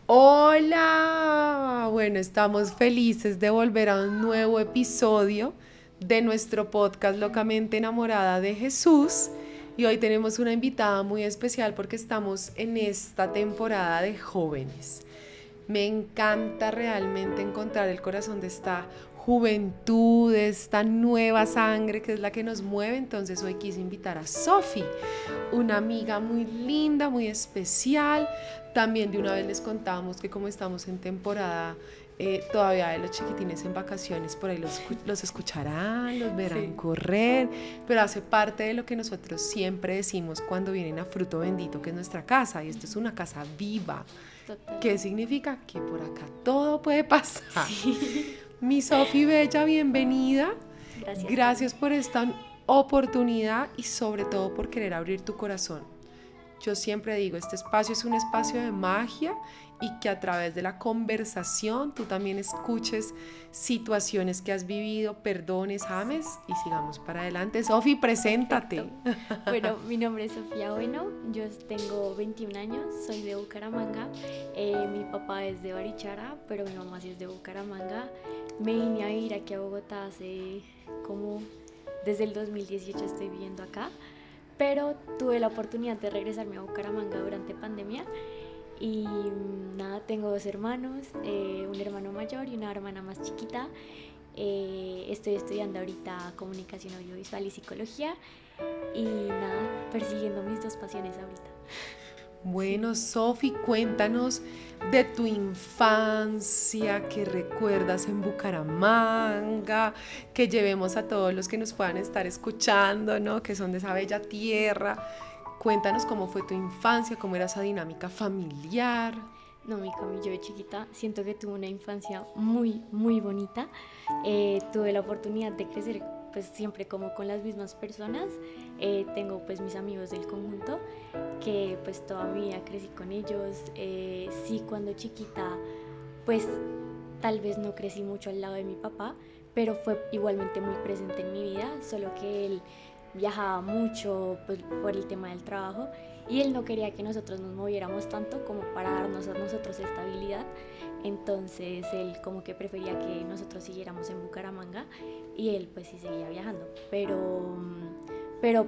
Hola, bueno, estamos felices de volver a un nuevo episodio de nuestro podcast Locamente Enamorada de Jesús y hoy tenemos una invitada muy especial porque estamos en esta temporada de jóvenes. Me encanta realmente encontrar el corazón de esta juventud, de esta nueva sangre que es la que nos mueve. Entonces hoy quise invitar a Sofi, una amiga muy linda, muy especial. También de una vez les contábamos que como estamos en temporada todavía de los chiquitines en vacaciones, por ahí los escucharán, los verán correr, pero hace parte de lo que nosotros siempre decimos cuando vienen a Fruto Bendito, que es nuestra casa, y esto es una casa viva. Total. ¿Qué significa? Que por acá todo puede pasar. Sí. Mi Sofi Bella, bienvenida. Gracias por esta oportunidad y sobre todo por querer abrir tu corazón. Yo siempre digo, este espacio es un espacio de magia y que a través de la conversación tú también escuches situaciones que has vivido, perdones, ames y sigamos para adelante. Sofi, preséntate. Perfecto. Bueno, mi nombre es Sofía Bueno, yo tengo 21 años, soy de Bucaramanga, mi papá es de Barichara, pero mi mamá sí es de Bucaramanga. Me vine a vivir aquí a Bogotá desde el 2018 estoy viviendo acá, pero tuve la oportunidad de regresarme a Bucaramanga durante pandemia. Y nada, tengo 2 hermanos, un hermano mayor y una hermana más chiquita. Estoy estudiando ahorita comunicación audiovisual y psicología y nada, persiguiendo mis 2 pasiones ahorita. Bueno, sí. Sofi, cuéntanos de tu infancia, que recuerdas en Bucaramanga, que llevemos a todos los que nos puedan estar escuchando, ¿no? Que son de esa bella tierra. Cuéntanos cómo fue tu infancia, cómo era esa dinámica familiar. No, mi Cami, yo de chiquita siento que tuve una infancia muy, muy bonita. Tuve la oportunidad de crecer pues siempre como con las mismas personas. Tengo pues mis amigos del conjunto que pues toda mi vida crecí con ellos. Sí, cuando chiquita pues tal vez no crecí mucho al lado de mi papá, pero fue igualmente muy presente en mi vida, solo que él viajaba mucho pues, por el tema del trabajo y él no quería que nosotros nos moviéramos tanto como para darnos a nosotros estabilidad. Entonces él como que prefería que nosotros siguiéramos en Bucaramanga y él pues sí seguía viajando, pero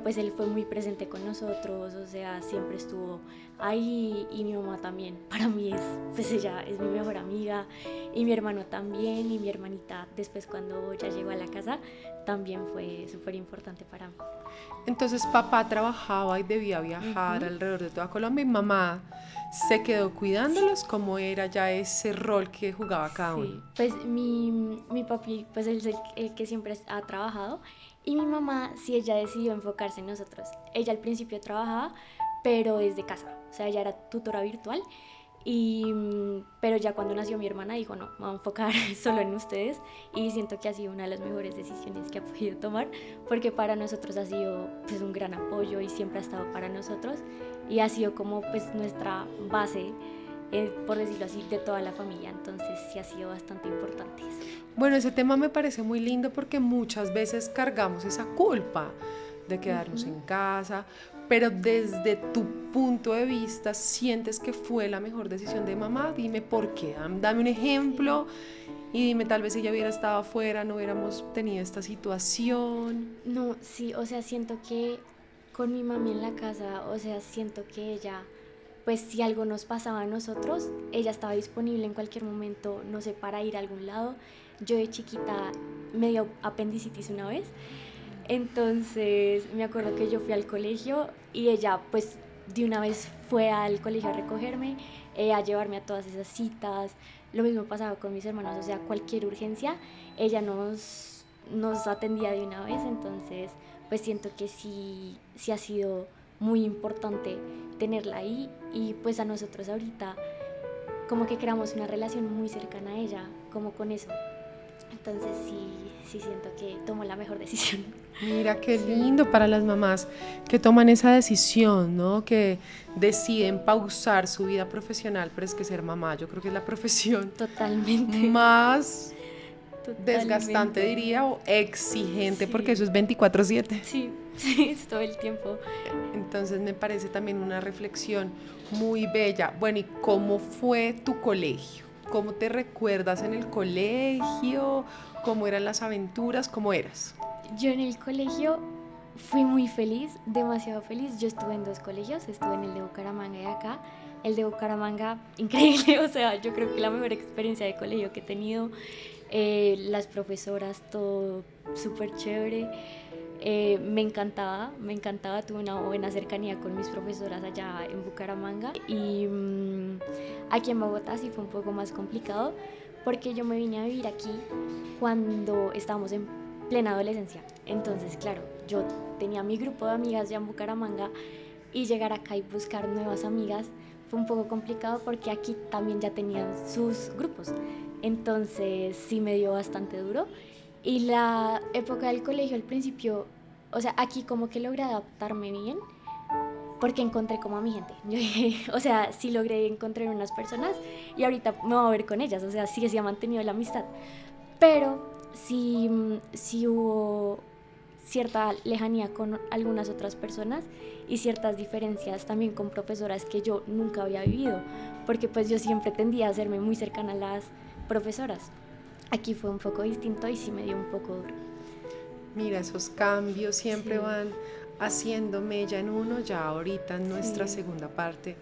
pues él fue muy presente con nosotros, o sea, siempre estuvo ahí. Y mi mamá también, para mí pues ella es mi mejor amiga, y mi hermano también, y mi hermanita después cuando ya llegó a la casa también fue súper importante para mí. Entonces papá trabajaba y debía viajar alrededor de toda Colombia y mamá se quedó cuidándolos. ¿Cómo era ya ese rol que jugaba cada uno? Sí, pues mi papi pues él es el que siempre ha trabajado, y mi mamá sí, ella decidió enfocarse en nosotros. Ella al principio trabajaba pero desde casa, o sea, ella era tutora virtual. Pero ya cuando nació mi hermana dijo no, me voy a enfocar solo en ustedes, y siento que ha sido una de las mejores decisiones que ha podido tomar, porque para nosotros ha sido pues un gran apoyo y siempre ha estado para nosotros y ha sido como pues nuestra base, por decirlo así, de toda la familia. Entonces sí ha sido bastante importante eso. Bueno, ese tema me parece muy lindo porque muchas veces cargamos esa culpa de quedarnos en casa, pero desde tu punto de vista, ¿sientes que fue la mejor decisión de mamá? Dime por qué, dame un ejemplo. Sí. Y dime, tal vez si ella hubiera estado afuera, no hubiéramos tenido esta situación. No, sí, o sea, siento que con mi mami en la casa, o sea, siento que ella, pues si algo nos pasaba a nosotros, ella estaba disponible en cualquier momento, no sé, para ir a algún lado. Yo de chiquita me dio apendicitis una vez. Entonces me acuerdo que yo fui al colegio y ella pues de una vez fue al colegio a recogerme, a llevarme a todas esas citas. Lo mismo pasaba con mis hermanos, o sea, cualquier urgencia ella nos atendía de una vez. Entonces pues siento que sí ha sido muy importante tenerla ahí, y pues a nosotros ahorita como que creamos una relación muy cercana a ella, como con eso. Entonces sí siento que tomó la mejor decisión. Mira qué lindo para las mamás que toman esa decisión, ¿no? Que deciden pausar su vida profesional, pero es que ser mamá yo creo que es la profesión totalmente más desgastante, diría, o exigente, porque eso es 24/7. Sí, Sí, es todo el tiempo. Entonces me parece también una reflexión muy bella. Bueno, ¿y cómo fue tu colegio? ¿Cómo te recuerdas en el colegio? ¿Cómo eran las aventuras? ¿Cómo eras? Yo en el colegio fui muy feliz, demasiado feliz. Yo estuve en 2 colegios, estuve en el de Bucaramanga y acá. El de Bucaramanga, increíble, o sea, yo creo que la mejor experiencia de colegio que he tenido. Las profesoras, todo súper chévere. Me encantaba, tuve una buena cercanía con mis profesoras allá en Bucaramanga. Y aquí en Bogotá sí fue un poco más complicado porque yo me vine a vivir aquí cuando estábamos en plena adolescencia. Entonces, claro, yo tenía mi grupo de amigas ya en Bucaramanga y llegar acá y buscar nuevas amigas fue un poco complicado porque aquí también ya tenían sus grupos. Entonces sí me dio bastante duro. Y la época del colegio al principio, o sea, aquí como que logré adaptarme bien porque encontré como a mi gente. Yo dije, o sea, sí logré encontrar unas personas y ahorita me voy a ver con ellas, o sea, sí que se ha mantenido la amistad. Pero sí hubo cierta lejanía con algunas otras personas y ciertas diferencias también con profesoras que yo nunca había vivido, porque pues yo siempre tendía a hacerme muy cercana a las profesoras. Aquí fue un poco distinto y sí me dio un poco duro. Mira, esos cambios siempre Sí. van haciendo mella en uno. Ya ahorita en nuestra Sí. segunda parte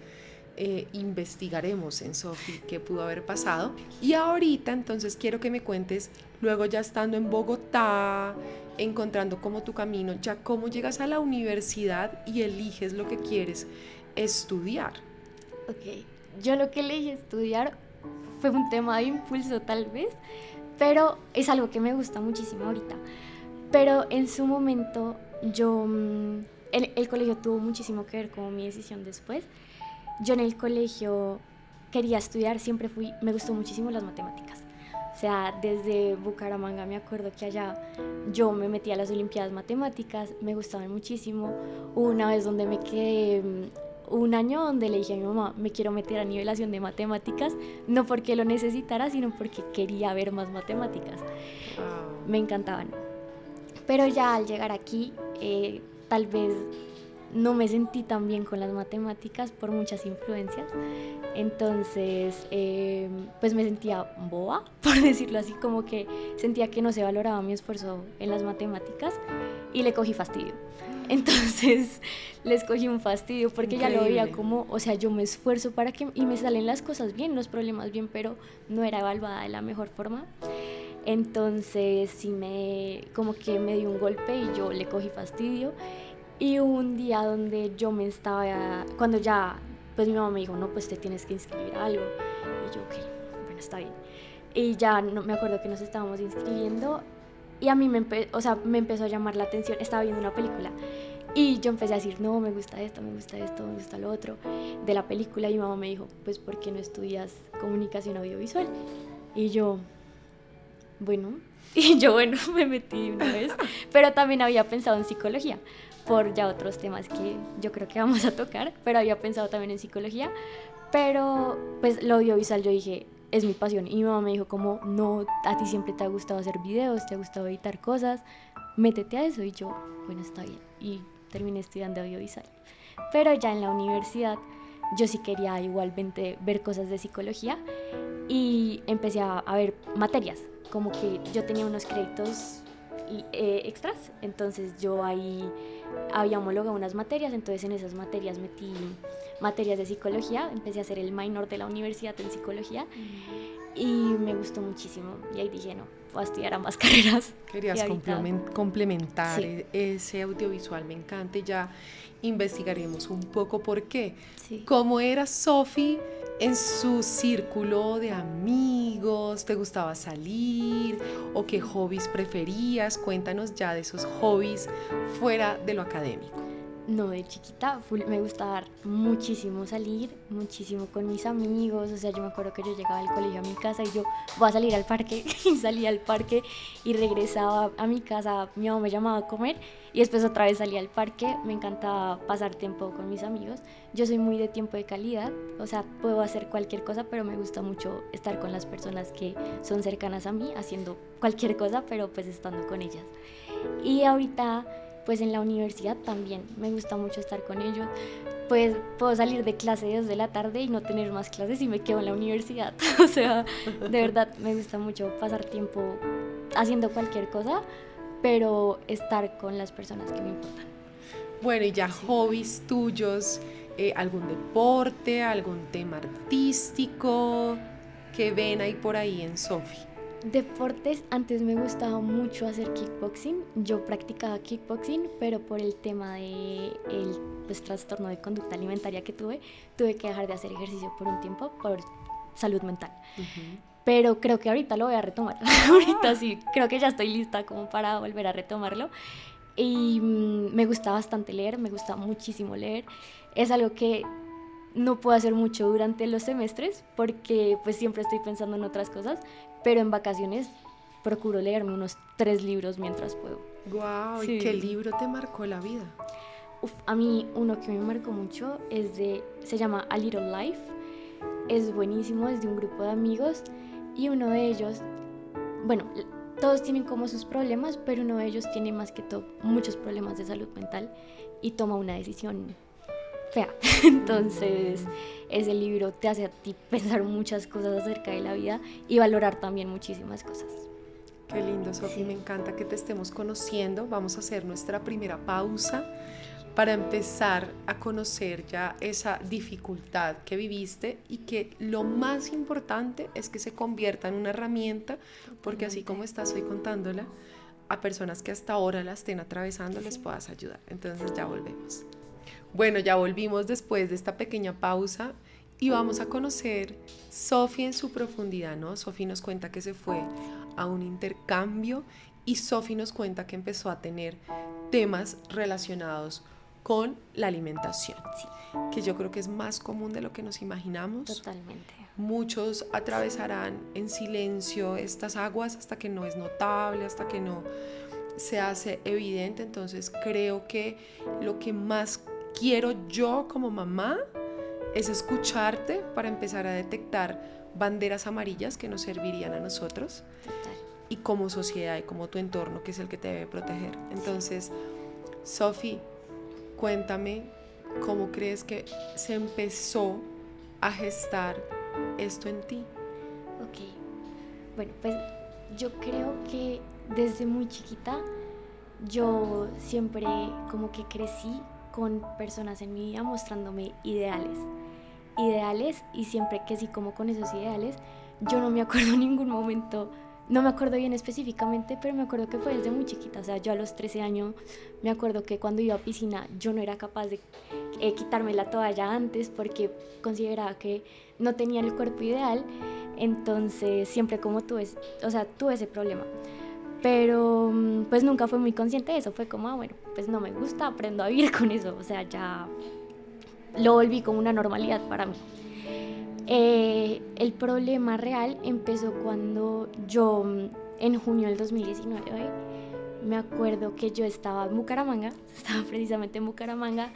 investigaremos en Sofi qué pudo haber pasado. Y ahorita entonces quiero que me cuentes, luego ya estando en Bogotá, encontrando como tu camino, ya cómo llegas a la universidad y eliges lo que quieres estudiar. Ok, yo lo que elegí estudiar fue un tema de impulso tal vez, pero es algo que me gusta muchísimo ahorita. Pero en su momento el colegio tuvo muchísimo que ver con mi decisión después. Yo en el colegio quería estudiar, me gustó muchísimo las matemáticas. O sea, desde Bucaramanga me acuerdo que allá yo me metí a las Olimpiadas Matemáticas, me gustaban muchísimo. Hubo una vez donde me quedé un año donde le dije a mi mamá, me quiero meter a nivelación de matemáticas, no porque lo necesitara, sino porque quería ver más matemáticas. Wow. Me encantaban. Pero ya al llegar aquí, tal vez no me sentí tan bien con las matemáticas por muchas influencias. Entonces, pues me sentía boba, por decirlo así, como que sentía que no se valoraba mi esfuerzo en las matemáticas y le cogí fastidio. Entonces les cogí un fastidio porque ya lo veía como, o sea, yo me esfuerzo para que y me salen las cosas bien, los problemas bien, pero no era evaluada de la mejor forma. Entonces sí como que me dio un golpe y yo le cogí fastidio. Y hubo un día donde cuando ya, pues mi mamá me dijo, no, pues te tienes que inscribir a algo. Y yo, ok, bueno, está bien. Y ya no, me acuerdo que nos estábamos inscribiendo y a mí o sea, me empezó a llamar la atención, estaba viendo una película y yo empecé a decir, no, me gusta esto, me gusta esto, me gusta lo otro de la película. Y mi mamá me dijo, pues, ¿por qué no estudias comunicación audiovisual? Y yo, bueno, me metí una vez, pero también había pensado en psicología, por ya otros temas que yo creo que vamos a tocar, pero había pensado también en psicología, pero pues lo audiovisual yo dije, es mi pasión. Y mi mamá me dijo como, no, a ti siempre te ha gustado hacer videos, te ha gustado editar cosas, métete a eso. Y yo, bueno, está bien, y terminé estudiando audiovisual. Pero ya en la universidad yo sí quería igualmente ver cosas de psicología y empecé a ver materias, como que yo tenía unos créditos extras, entonces yo ahí había homologado unas materias, entonces en esas materias metí materias de psicología, empecé a hacer el minor de la universidad en psicología y me gustó muchísimo y ahí dije, no, voy a estudiar ambas carreras. Querías complementar sí. ese audiovisual, me encanta, y ya investigaremos un poco por qué. Sí. ¿Cómo era Sofi en su círculo de amigos? ¿Te gustaba salir? ¿O qué hobbies preferías? Cuéntanos ya de esos hobbies fuera de lo académico. No, de chiquita me gustaba muchísimo salir, muchísimo con mis amigos. O sea, yo me acuerdo que yo llegaba al colegio a mi casa y yo voy a salir al parque y salía al parque y regresaba a mi casa, mi mamá me llamaba a comer y después otra vez salía al parque. Me encantaba pasar tiempo con mis amigos. Yo soy muy de tiempo de calidad, o sea, puedo hacer cualquier cosa, pero me gusta mucho estar con las personas que son cercanas a mí, haciendo cualquier cosa, pero pues estando con ellas. Y ahorita pues en la universidad también me gusta mucho estar con ellos. Pues puedo salir de clase de 2 de la tarde y no tener más clases y me quedo en la universidad. O sea, de verdad me gusta mucho pasar tiempo haciendo cualquier cosa, pero estar con las personas que me importan. Bueno, y ya hobbies tuyos, algún deporte, algún tema artístico que ven ahí por ahí en Sofi. Deportes, antes me gustaba mucho hacer kickboxing. Yo practicaba kickboxing, pero por el tema de pues, trastorno de conducta alimentaria que tuve que dejar de hacer ejercicio por un tiempo por salud mental. Pero creo que ahorita lo voy a retomar. Ahorita sí, creo que ya estoy lista como para volver a retomarlo. Y me gusta bastante leer, me gusta muchísimo leer. Es algo que no puedo hacer mucho durante los semestres porque pues siempre estoy pensando en otras cosas, pero en vacaciones procuro leerme unos 3 libros mientras puedo. Wow, sí. ¿Y qué libro te marcó la vida? A mí uno que me marcó mucho se llama A Little Life. Es buenísimo, es de un grupo de amigos y uno de ellos, bueno, todos tienen como sus problemas, pero uno de ellos tiene más que todo muchos problemas de salud mental y toma una decisión fea. Entonces ese libro te hace a ti pensar muchas cosas acerca de la vida y valorar también muchísimas cosas. Qué lindo, Sofi, sí. Me encanta que te estemos conociendo. Vamos a hacer nuestra primera pausa para empezar a conocer ya esa dificultad que viviste y que lo más importante es que se convierta en una herramienta, porque así como estás hoy contándola, a personas que hasta ahora la estén atravesando les puedas ayudar. Entonces ya volvemos. Bueno, ya volvimos después de esta pequeña pausa y vamos a conocer Sofi en su profundidad, ¿no? Sofi nos cuenta que se fue a un intercambio y Sofi nos cuenta que empezó a tener temas relacionados con la alimentación, sí, que yo creo que es más común de lo que nos imaginamos. Totalmente. Muchos atravesarán en silencio estas aguas hasta que no es notable, hasta que no se hace evidente. Entonces creo que lo que más quiero yo como mamá es escucharte para empezar a detectar banderas amarillas que nos servirían a nosotros. Total. Y como sociedad y como tu entorno, que es el que te debe proteger. Entonces, Sofi, cuéntame cómo crees que se empezó a gestar esto en ti. Ok, bueno, pues yo creo que desde muy chiquita yo siempre como que crecí con personas en mi vida mostrándome ideales y siempre que sí como con esos ideales. Yo no me acuerdo en ningún momento, no me acuerdo bien específicamente, pero me acuerdo que fue desde muy chiquita. O sea, yo a los 13 años me acuerdo que cuando iba a piscina yo no era capaz de quitarme la toalla antes porque consideraba que no tenía el cuerpo ideal. Entonces siempre como tuve ese problema, pero pues nunca fui muy consciente de eso. Fue como, bueno, pues no me gusta, aprendo a vivir con eso. O sea, ya lo volví como una normalidad para mí. El problema real empezó cuando yo, en junio del 2019, me acuerdo que yo estaba precisamente en Bucaramanga,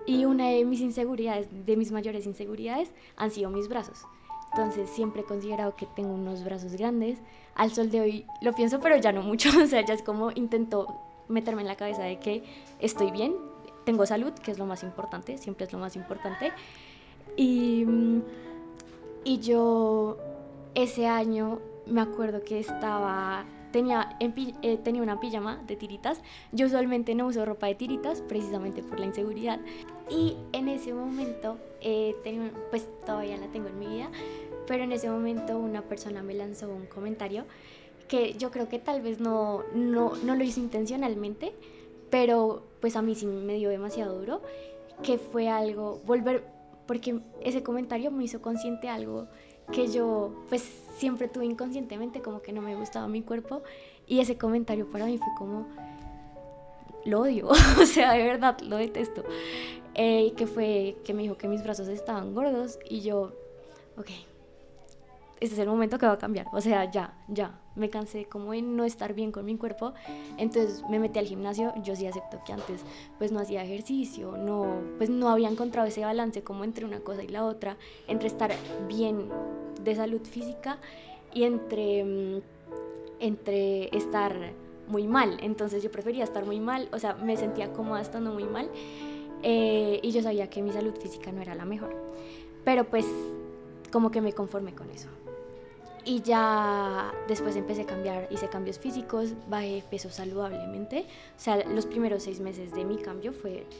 y una de mis inseguridades, de mis mayores inseguridades, han sido mis brazos. Entonces siempre he considerado que tengo unos brazos grandes. Al sol de hoy lo pienso, pero ya no mucho. O sea, ya es como intento meterme en la cabeza de que estoy bien, tengo salud, que es lo más importante, siempre es lo más importante. Y yo ese año me acuerdo que tenía una pijama de tiritas. Yo usualmente no uso ropa de tiritas precisamente por la inseguridad. Y en ese momento, pues todavía la tengo en mi vida, pero en ese momento una persona me lanzó un comentario que yo creo que tal vez no lo hizo intencionalmente, pero pues a mí sí me dio demasiado duro, que fue porque ese comentario me hizo consciente de algo que yo pues siempre tuve inconscientemente, como que no me gustaba mi cuerpo, y ese comentario para mí fue como, lo odio, o sea, de verdad lo detesto, que fue que me dijo que mis brazos estaban gordos, y yo, ok, este es el momento que va a cambiar. O sea, ya, me cansé como de no estar bien con mi cuerpo. Entonces me metí al gimnasio. Yo sí acepto que antes pues no hacía ejercicio, no había encontrado ese balance como entre una cosa y la otra, entre estar bien de salud física y entre estar muy mal, entonces yo prefería estar muy mal, o sea, me sentía cómoda estando muy mal, y yo sabía que mi salud física no era la mejor, pero pues como que me conformé con eso. Y ya después empecé a cambiar, hice cambios físicos, bajé peso saludablemente. O sea, los primeros 6 meses de mi cambio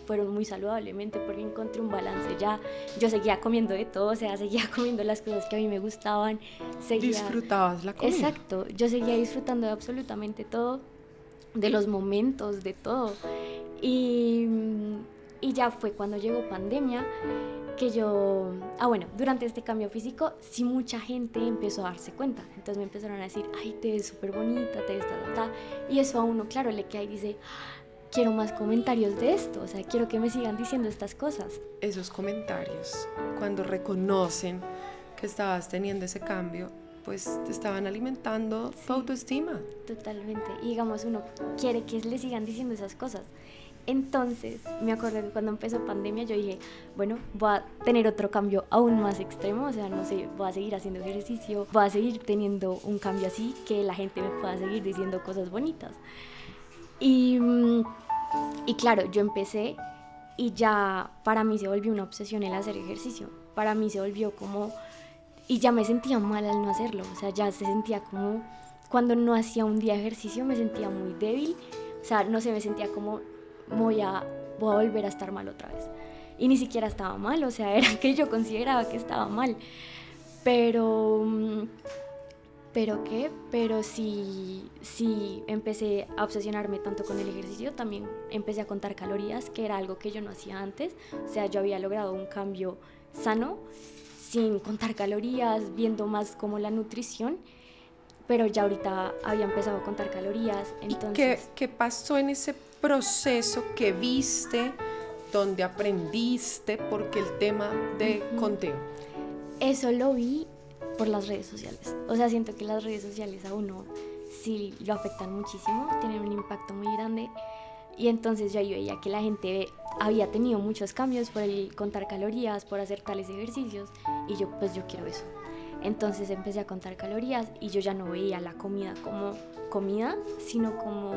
fueron muy saludablemente porque encontré un balance ya. Yo seguía comiendo de todo, o sea, seguía comiendo las cosas que a mí me gustaban. Disfrutabas la comida. Exacto, yo seguía disfrutando de absolutamente todo, de los momentos, de todo. Y ya fue cuando llegó pandemia que yo, bueno, durante este cambio físico sí mucha gente empezó a darse cuenta, entonces me empezaron a decir, ay, te ves súper bonita, te ves ta, y eso a uno, claro, le queda y dice, quiero más comentarios de esto, o sea, quiero que me sigan diciendo estas cosas. Esos comentarios, cuando reconocen que estabas teniendo ese cambio, pues te estaban alimentando tu autoestima. Totalmente, y digamos, uno quiere que le sigan diciendo esas cosas. Entonces, me acuerdo que cuando empezó pandemia yo dije, bueno, voy a tener otro cambio aún más extremo, o sea, no sé, voy a seguir haciendo ejercicio, voy a seguir teniendo un cambio así, que la gente me pueda seguir diciendo cosas bonitas. Y claro, yo empecé y ya para mí se volvió una obsesión el hacer ejercicio, para mí se volvió como, y ya me sentía mal al no hacerlo, o sea, ya se sentía como, cuando no hacía un día ejercicio me sentía muy débil, o sea, no sé, me sentía como, voy a volver a estar mal otra vez. Y ni siquiera estaba mal, o sea, era que yo consideraba que estaba mal. Pero sí empecé a obsesionarme tanto con el ejercicio, también empecé a contar calorías, que era algo que yo no hacía antes. O sea, yo había logrado un cambio sano, sin contar calorías, viendo más como la nutrición, pero ya ahorita había empezado a contar calorías. Entonces, ¿Qué pasó en ese proceso que viste, donde aprendiste? Porque el tema de conteo. Eso lo vi por las redes sociales. O sea, siento que las redes sociales a uno sí lo afectan muchísimo, tienen un impacto muy grande. Y entonces yo ahí veía que la gente había tenido muchos cambios por el contar calorías, por hacer tales ejercicios, y yo quiero eso. Entonces empecé a contar calorías y yo ya no veía la comida como comida, sino como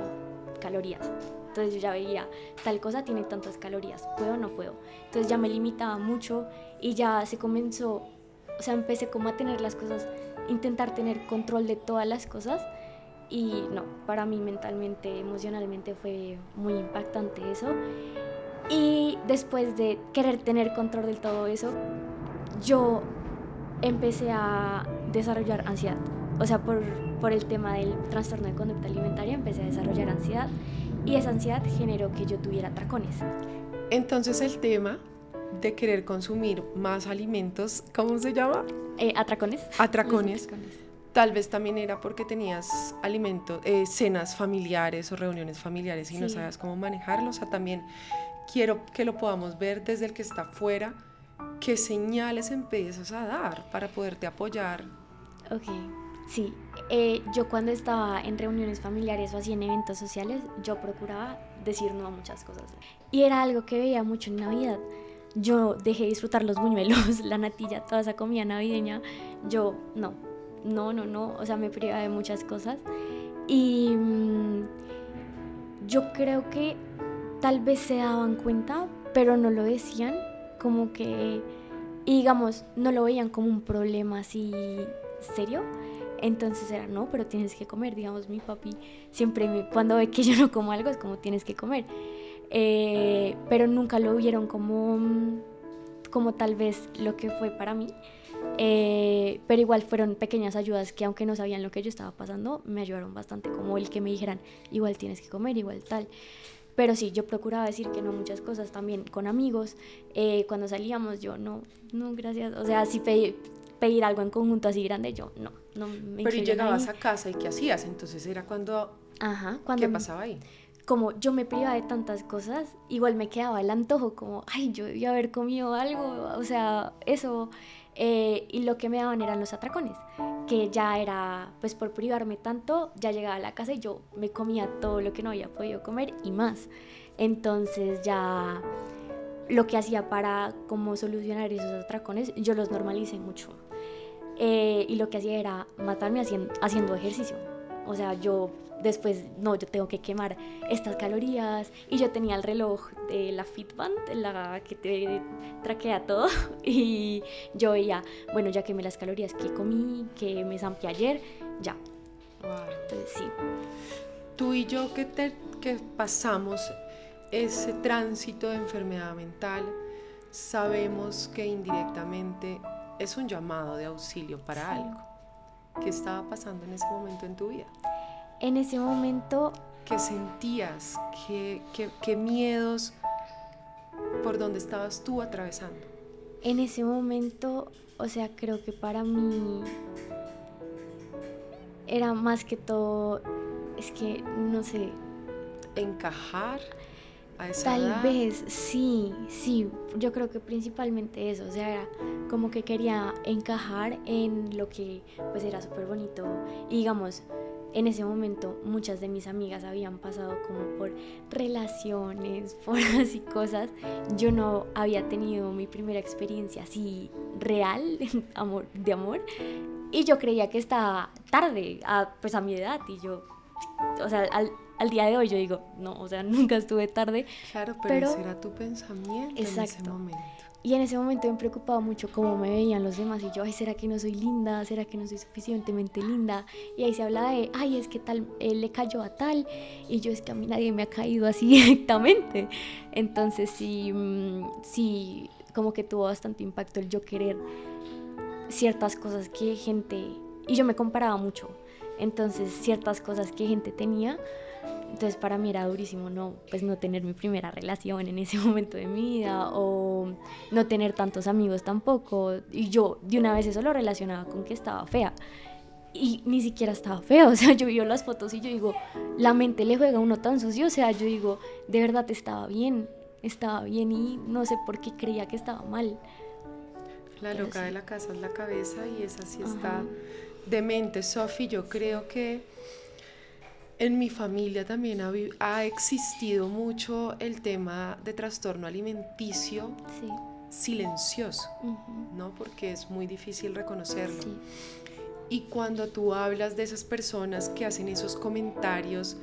calorías. Entonces yo ya veía, tal cosa tiene tantas calorías, ¿puedo o no puedo? Entonces ya me limitaba mucho y ya se comenzó, o sea, empecé como a tener las cosas, intentar tener control de todas las cosas, y no, para mí mentalmente, emocionalmente fue muy impactante eso. Y después de querer tener control de todo eso, yo empecé a desarrollar ansiedad. O sea, por el tema del trastorno de conducta alimentaria empecé a desarrollar ansiedad, y esa ansiedad generó que yo tuviera atracones. Entonces el tema de querer consumir más alimentos, ¿cómo se llama? Atracones. Atracones. Tal vez también era porque tenías cenas familiares o reuniones familiares y no sabías cómo manejarlos. O sea, también quiero que lo podamos ver desde el que está afuera. ¿Qué señales empiezas a dar para poderte apoyar? Ok, sí. Yo cuando estaba en reuniones familiares o así en eventos sociales, yo procuraba decir no a muchas cosas. Y era algo que veía mucho en Navidad. Yo dejé de disfrutar los buñuelos, la natilla, toda esa comida navideña. Yo no, o sea, me privaba de muchas cosas. Y yo creo que tal vez se daban cuenta, pero no lo decían, como que, y digamos, no lo veían como un problema así serio. Entonces era, no, pero tienes que comer. Digamos, mi papi siempre cuando ve que yo no como algo es como, tienes que comer. Pero nunca lo vieron como tal vez lo que fue para mí. Pero igual fueron pequeñas ayudas que, aunque no sabían lo que yo estaba pasando, me ayudaron bastante, como el que me dijeran, igual tienes que comer, igual tal. Pero sí, yo procuraba decir que no muchas cosas, también con amigos. Cuando salíamos yo, no, gracias. O sea, si pedir algo en conjunto así grande, yo no me. Pero llegabas a casa, ¿y qué hacías? Entonces era cuando ¿qué pasaba ahí? Como yo me privaba de tantas cosas, igual me quedaba el antojo, como, ay, yo debía haber comido algo, o sea, eso. Y lo que me daban eran los atracones, que ya era, pues por privarme tanto, ya llegaba a la casa y yo me comía todo lo que no había podido comer y más. Entonces ya lo que hacía para como solucionar esos atracones, yo los normalicé mucho. Y lo que hacía era matarme haciendo ejercicio. O sea, yo después, no, yo tengo que quemar estas calorías. Y yo tenía el reloj de la Fitband, la que te traquea todo. Y yo veía, bueno, ya quemé las calorías que comí, que me zampé ayer, ya. Wow. Entonces, sí. Tú y yo que pasamos ese tránsito de enfermedad mental, sabemos que indirectamente es un llamado de auxilio para algo. ¿Qué estaba pasando en ese momento en tu vida? En ese momento... ¿Qué sentías? ¿Qué miedos? ¿Por dónde estabas tú atravesando? En ese momento, o sea, creo que para mí era más que todo, es que no sé. ¿Encajar a esa Tal edad? vez, sí, yo creo que principalmente eso, o sea, era como que quería encajar en lo que pues era súper bonito. Y digamos, en ese momento muchas de mis amigas habían pasado como por relaciones, por así cosas. Yo no había tenido mi primera experiencia así real, de amor, y yo creía que estaba tarde, pues a mi edad, y yo, o sea, al día de hoy yo digo, no, o sea, nunca estuve tarde. Claro, pero ese era tu pensamiento. Exacto. En ese momento. Y en ese momento me preocupaba mucho cómo me veían los demás, y yo, ay, ¿será que no soy linda? ¿Será que no soy suficientemente linda? Y ahí se habla de, ay, es que tal, él le cayó a tal, y yo, es que a mí nadie me ha caído así directamente. Entonces sí, como que tuvo bastante impacto el yo querer ciertas cosas que gente, y yo me comparaba mucho, entonces ciertas cosas que gente tenía. Entonces para mí era durísimo no tener mi primera relación en ese momento de mi vida, o no tener tantos amigos tampoco, y yo de una vez eso lo relacionaba con que estaba fea, y ni siquiera estaba fea, o sea, yo veo las fotos y yo digo, la mente le juega a uno tan sucio, o sea, yo digo, de verdad estaba bien, y no sé por qué creía que estaba mal. La Pero loca sí. de la casa es la cabeza, y esa sí está Ajá. demente. Sofi, yo creo que en mi familia también ha existido mucho el tema de trastorno alimenticio Sí. silencioso, Uh-huh. ¿no? Porque es muy difícil reconocerlo. Sí. Y cuando tú hablas de esas personas que hacen esos comentarios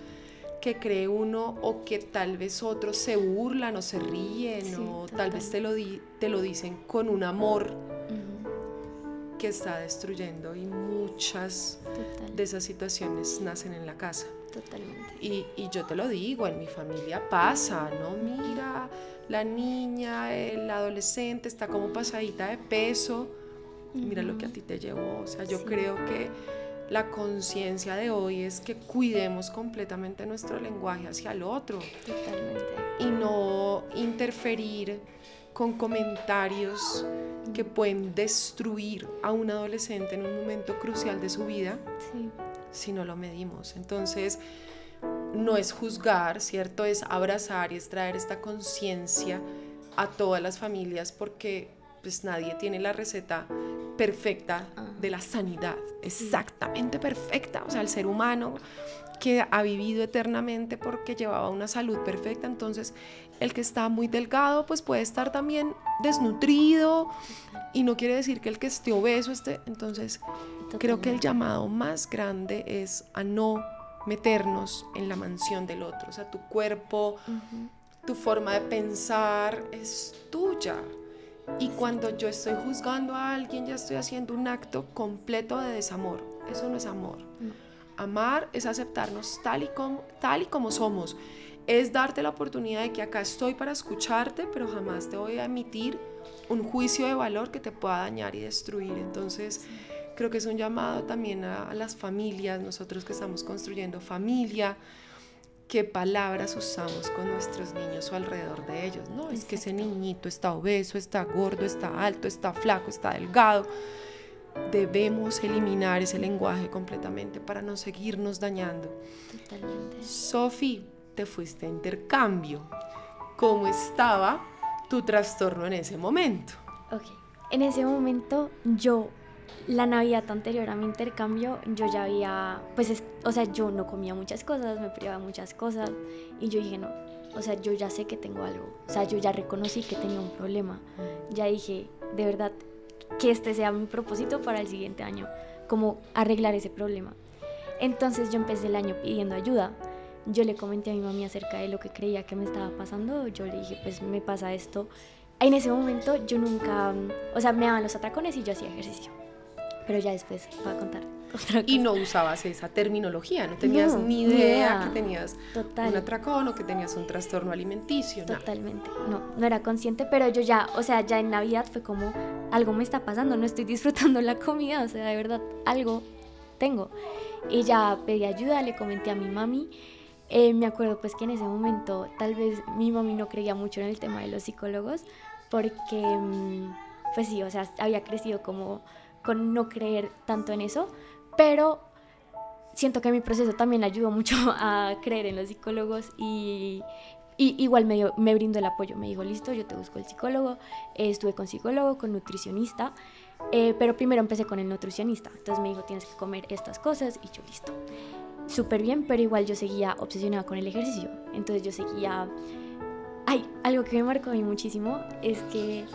que cree uno, o que tal vez otros se burlan o se ríen, Sí, o total. tal vez te lo dicen con un amor Uh-huh. que está destruyendo, y muchas Total. de esas situaciones nacen en la casa. Totalmente. Y yo te lo digo, en mi familia pasa, ¿no? Mira, la niña, el adolescente está como pasadita de peso, mira lo que a ti te llevó. O sea, yo Sí. creo que la conciencia de hoy es que cuidemos completamente nuestro lenguaje hacia el otro Totalmente. y no interferir con comentarios que pueden destruir a un adolescente en un momento crucial de su vida. Sí. Si no lo medimos. Entonces, no es juzgar, ¿cierto? Es abrazar y es traer esta conciencia a todas las familias, porque pues nadie tiene la receta perfecta de la sanidad, exactamente perfecta. O sea, el ser humano que ha vivido eternamente porque llevaba una salud perfecta, entonces el que está muy delgado pues puede estar también desnutrido, y no quiere decir que el que esté obeso esté. Entonces creo que el llamado más grande es a no meternos en la mansión del otro. O sea, tu cuerpo, tu forma de pensar es tuya. Y cuando yo estoy juzgando a alguien, ya estoy haciendo un acto completo de desamor. Eso no es amor. No. Amar es aceptarnos tal y como somos. Es darte la oportunidad de que acá estoy para escucharte, pero jamás te voy a emitir un juicio de valor que te pueda dañar y destruir. Entonces, creo que es un llamado también a las familias, nosotros que estamos construyendo familia, qué palabras usamos con nuestros niños o alrededor de ellos, ¿no? Exacto. Es que ese niñito está obeso, está gordo, está alto, está flaco, está delgado. Debemos eliminar ese lenguaje completamente para no seguirnos dañando. Totalmente. Sofi, te fuiste a intercambio. ¿Cómo estaba tu trastorno en ese momento? Ok, en ese momento la Navidad anterior a mi intercambio, yo ya había, o sea, yo no comía muchas cosas, me privaba de muchas cosas, y yo dije, no, o sea, yo ya sé que tengo algo, o sea, yo ya reconocí que tenía un problema, ya dije, de verdad, que este sea mi propósito para el siguiente año, como arreglar ese problema. Entonces yo empecé el año pidiendo ayuda. Yo le comenté a mi mami acerca de lo que creía que me estaba pasando. Yo le dije, pues me pasa esto. En ese momento yo nunca, o sea, me daban los atracones y yo hacía ejercicio. Pero ya después voy a contar otra cosa. Y no usabas esa terminología, no tenías ni idea que tenías un atracón o que tenías un trastorno alimenticio. Totalmente, no era consciente, pero yo ya, o sea, ya en Navidad fue como, algo me está pasando, no estoy disfrutando la comida, o sea, de verdad, algo tengo. Y ya pedí ayuda, le comenté a mi mami. Me acuerdo pues que en ese momento tal vez mi mami no creía mucho en el tema de los psicólogos porque pues sí, o sea, había crecido como con no creer tanto en eso, pero siento que mi proceso también ayudó mucho a creer en los psicólogos y igual me brindó el apoyo, me dijo listo, yo te busco el psicólogo, estuve con psicólogo, con nutricionista, pero primero empecé con el nutricionista, entonces me dijo tienes que comer estas cosas y yo listo. Súper bien, pero igual yo seguía obsesionada con el ejercicio. Entonces yo seguía... algo que me marcó a mí muchísimo es que...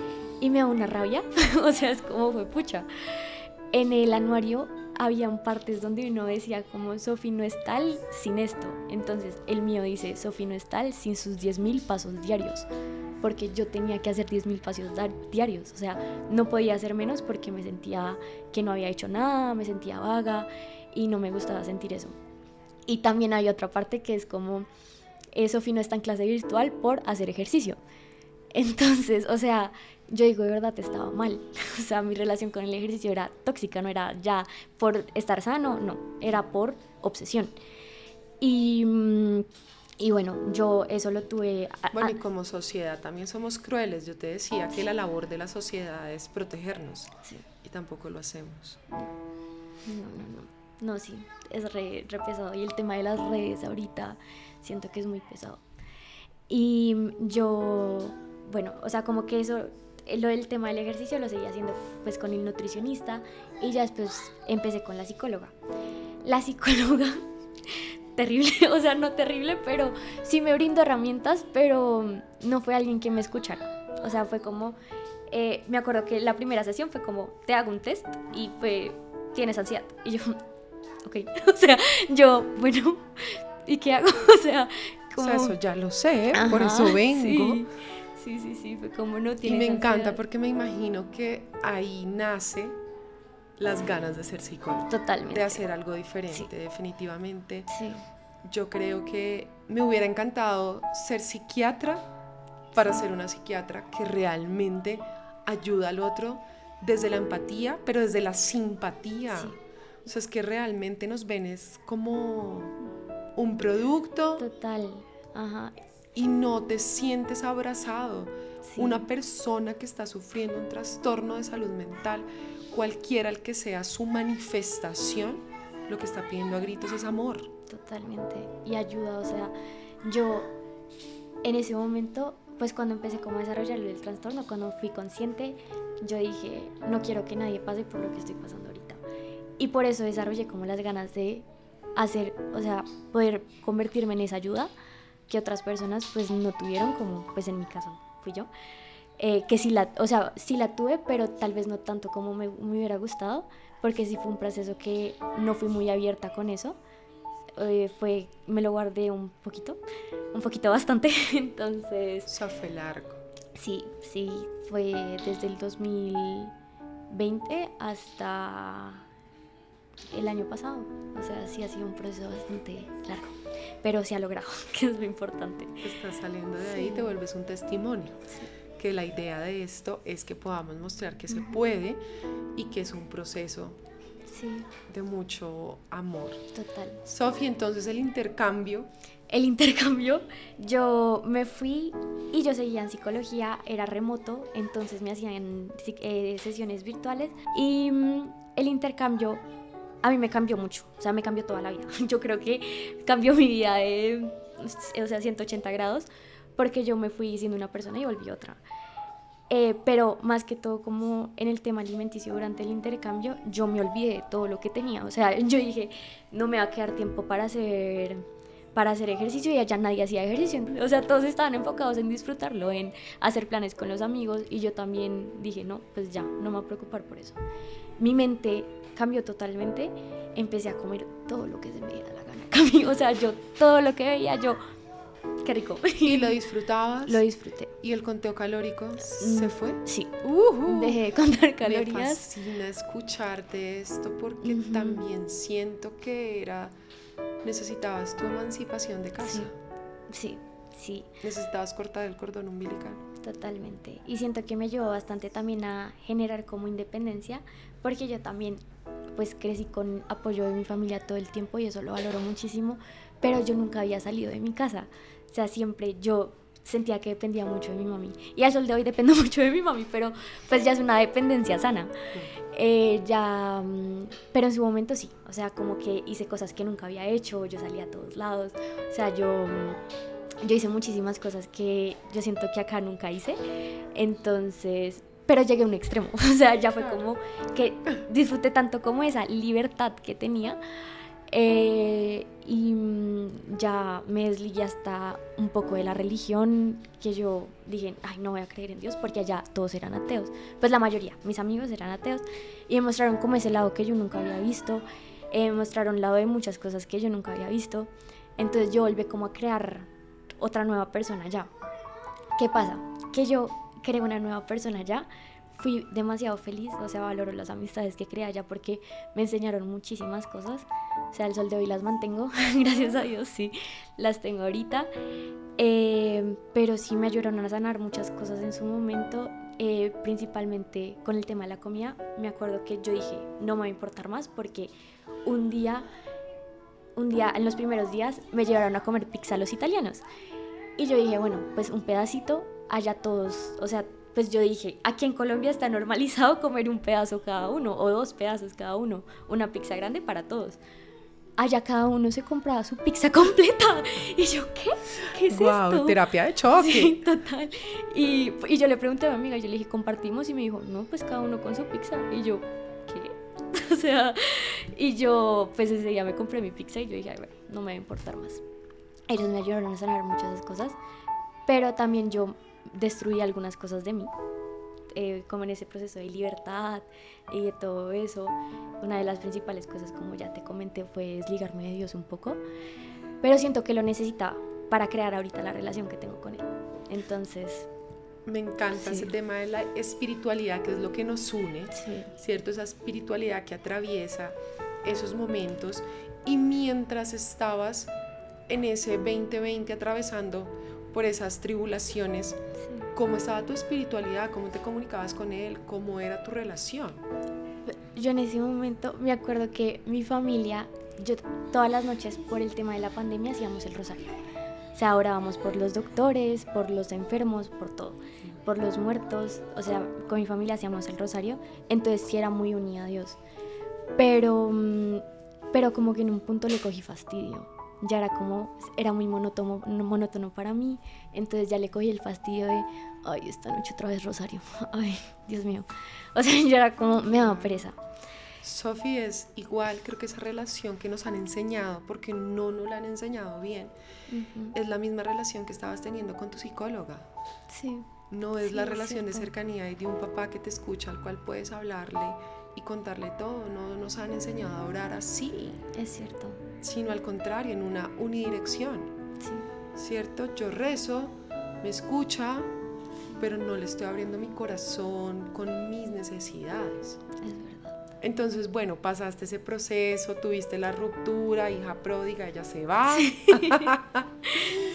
Y me da una rabia, o sea, es como fue pucha. En el anuario habían partes donde uno decía como Sofi no es tal sin esto. Entonces el mío dice Sofi no es tal sin sus 10.000 pasos diarios. Porque yo tenía que hacer 10.000 pasos diarios. O sea, no podía hacer menos porque me sentía que no había hecho nada, me sentía vaga y no me gustaba sentir eso. Y también hay otra parte que es como, Sofi no está en clase virtual por hacer ejercicio. Entonces, o sea, yo digo, de verdad estaba mal. O sea, mi relación con el ejercicio era tóxica, no era ya por estar sano, no, era por obsesión. Y bueno, yo eso lo tuve... Bueno, y como sociedad también somos crueles. Yo te decía que la labor de la sociedad es protegernos. Sí. Y tampoco lo hacemos. No, sí, es re pesado. Y el tema de las redes ahorita siento que es muy pesado. Y yo, bueno, o sea, como que eso, lo del tema del ejercicio lo seguía haciendo pues con el nutricionista y ya después empecé con la psicóloga. La psicóloga, terrible, o sea, no terrible, pero sí me brindó herramientas, pero no fue alguien que me escuchara. O sea, fue como, me acuerdo que la primera sesión fue como, te hago un test y fue, tienes ansiedad. Y yo... Ok, o sea, yo, bueno, ¿y qué hago? O sea, como... O sea, eso ya lo sé, ajá, por eso vengo. Sí, fue como no tienes. Y me encanta ansiedad. Porque me imagino que ahí nace las ganas de ser psicólogo. Totalmente. De hacer algo diferente, definitivamente. Sí. Yo creo que me hubiera encantado ser psiquiatra para ser una psiquiatra que realmente ayuda al otro desde la empatía, pero desde la simpatía. Sí. O sea, es que realmente nos ven es como un producto. Total, ajá. Y no te sientes abrazado. Sí. Una persona que está sufriendo un trastorno de salud mental, cualquiera el que sea su manifestación, lo que está pidiendo a gritos es amor. Totalmente, y ayuda, o sea, yo en ese momento, pues cuando empecé como a desarrollar el trastorno, cuando fui consciente, yo dije, no quiero que nadie pase por lo que estoy pasando ahorita. Y por eso desarrollé como las ganas de hacer, o sea, poder convertirme en esa ayuda que otras personas pues no tuvieron, como pues en mi caso fui yo, que sí la tuve, pero tal vez no tanto como me hubiera gustado, porque sí fue un proceso que no fui muy abierta con eso, me lo guardé un poquito bastante, entonces... O sea, fue largo. Sí, fue desde el 2020 hasta... el año pasado, o sea, sí ha sido un proceso bastante largo, pero se ha logrado, que es lo importante. Estás saliendo de ahí, te vuelves un testimonio, que la idea de esto es que podamos mostrar que se puede y que es un proceso de mucho amor. Total. Sofi, entonces el intercambio, yo me fui y yo seguía en psicología, era remoto, entonces me hacían sesiones virtuales y el intercambio a mí me cambió mucho, o sea, me cambió toda la vida. Yo creo que cambió mi vida de, 180 grados, porque yo me fui siendo una persona y volví otra. Pero más que todo, como en el tema alimenticio durante el intercambio, yo me olvidé de todo lo que tenía. O sea, yo dije, no me va a quedar tiempo para hacer ejercicio, y allá nadie hacía ejercicio. O sea, todos estaban enfocados en disfrutarlo, en hacer planes con los amigos, y yo también dije, no, pues ya, no me voy a preocupar por eso. Mi mente cambió totalmente. Empecé a comer todo lo que se me diera la gana. O sea, yo todo lo que veía, yo, qué rico. ¿Y lo disfrutabas? Lo disfruté. ¿Y el conteo calórico se fue? Sí. Dejé de contar calorías. Me fascina escucharte esto porque también siento que necesitabas tu emancipación de casa. Sí. Necesitabas cortar el cordón umbilical. Totalmente. Y siento que me ayudó bastante también a generar como independencia, porque yo también pues crecí con apoyo de mi familia todo el tiempo y eso lo valoro muchísimo, pero yo nunca había salido de mi casa. O sea, siempre yo sentía que dependía mucho de mi mami. Y al sol de hoy dependo mucho de mi mami, pero pues ya es una dependencia sana. Pero en su momento sí, o sea, como que hice cosas que nunca había hecho, yo salía a todos lados, o sea, yo hice muchísimas cosas que yo siento que acá nunca hice, entonces, pero llegué a un extremo, o sea, ya fue como que disfruté tanto como esa libertad que tenía, y ya me desligué hasta un poco de la religión, que yo dije, ay, no voy a creer en Dios, porque allá todos eran ateos, pues la mayoría, mis amigos eran ateos, y me mostraron como ese lado que yo nunca había visto, me mostraron el lado de muchas cosas que yo nunca había visto, entonces yo volví como a crear otra nueva persona allá. ¿Qué pasa? Que yo creé una nueva persona allá, fui demasiado feliz, o sea, valoro las amistades que creé allá porque me enseñaron muchísimas cosas, o sea, al sol de hoy las mantengo, gracias a Dios, sí, las tengo ahorita, pero sí me ayudaron a sanar muchas cosas en su momento, principalmente con el tema de la comida. Me acuerdo que yo dije, no me va a importar más, porque un día, en los primeros días, me llevaron a comer pizza los italianos, y yo dije, bueno, pues un pedacito, allá todos, o sea, pues yo dije, aquí en Colombia está normalizado comer un pedazo cada uno, o 2 pedazos cada uno, una pizza grande para todos. Allá cada uno se compraba su pizza completa. Y yo, ¿qué es esto? Terapia de choque. Sí, total. Y yo le pregunté a mi amiga, yo le dije, ¿compartimos? Y me dijo, no, pues cada uno con su pizza. Y yo, ¿qué? O sea, y yo, pues ese día me compré mi pizza y yo dije, ay, bueno, no me va a importar más. Ellos me ayudaron a sanar muchas de esas cosas, pero también yo destruí algunas cosas de mí, como en ese proceso de libertad y de todo eso. Una de las principales cosas, como ya te comenté, fue desligarme de Dios un poco, pero siento que lo necesitaba para crear ahorita la relación que tengo con Él. Entonces, me encanta ese tema de la espiritualidad, que es lo que nos une, ¿cierto? Esa espiritualidad que atraviesa esos momentos. Y mientras estabas en ese 2020 atravesando por esas tribulaciones, ¿cómo estaba tu espiritualidad? ¿Cómo te comunicabas con Él? ¿Cómo era tu relación? Yo en ese momento me acuerdo que mi familia, yo todas las noches por el tema de la pandemia hacíamos el rosario. O sea, orábamos por los doctores, por los enfermos, por todo, por los muertos. O sea, con mi familia hacíamos el rosario, entonces sí era muy unida a Dios. Pero como que en un punto le cogí fastidio. Ya era muy monótono para mí, entonces ya le cogí el fastidio de, ay, esta noche otra vez rosario, ay, Dios mío, o sea, ya era como, me daba pereza. Sofi, es igual, creo que esa relación que nos han enseñado, porque no nos la han enseñado bien, es la misma relación que estabas teniendo con tu psicóloga. Sí. No es la relación de cercanía y de un papá que te escucha, al cual puedes hablarle y contarle todo. No nos han enseñado a orar así. Es cierto. Sino al contrario, en una unidirección. Sí. ¿Cierto? Yo rezo, me escucha, pero no le estoy abriendo mi corazón con mis necesidades. Es verdad. Entonces, bueno, pasaste ese proceso, tuviste la ruptura, hija pródiga, ella se va. Sí.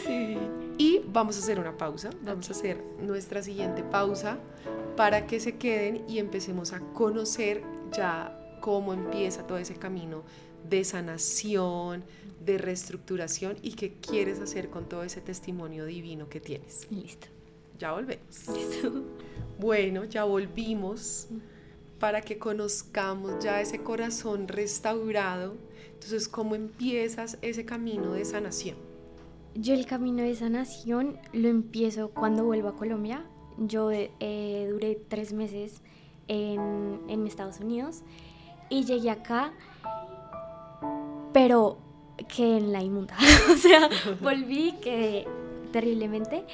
Sí. Y vamos a hacer una pausa, vamos a hacer nuestra siguiente pausa para que se queden y empecemos a conocer ya cómo empieza todo ese camino de sanación, de reestructuración y qué quieres hacer con todo ese testimonio divino que tienes. Listo. Ya volvemos. Listo. Bueno, ya volvimos para que conozcamos ya ese corazón restaurado. Entonces, ¿cómo empiezas ese camino de sanación? Yo el camino de sanación lo empiezo cuando vuelvo a Colombia. Yo duré 3 meses en Estados Unidos y llegué acá, pero quedé en la inmunda. O sea, volví, quedé terriblemente.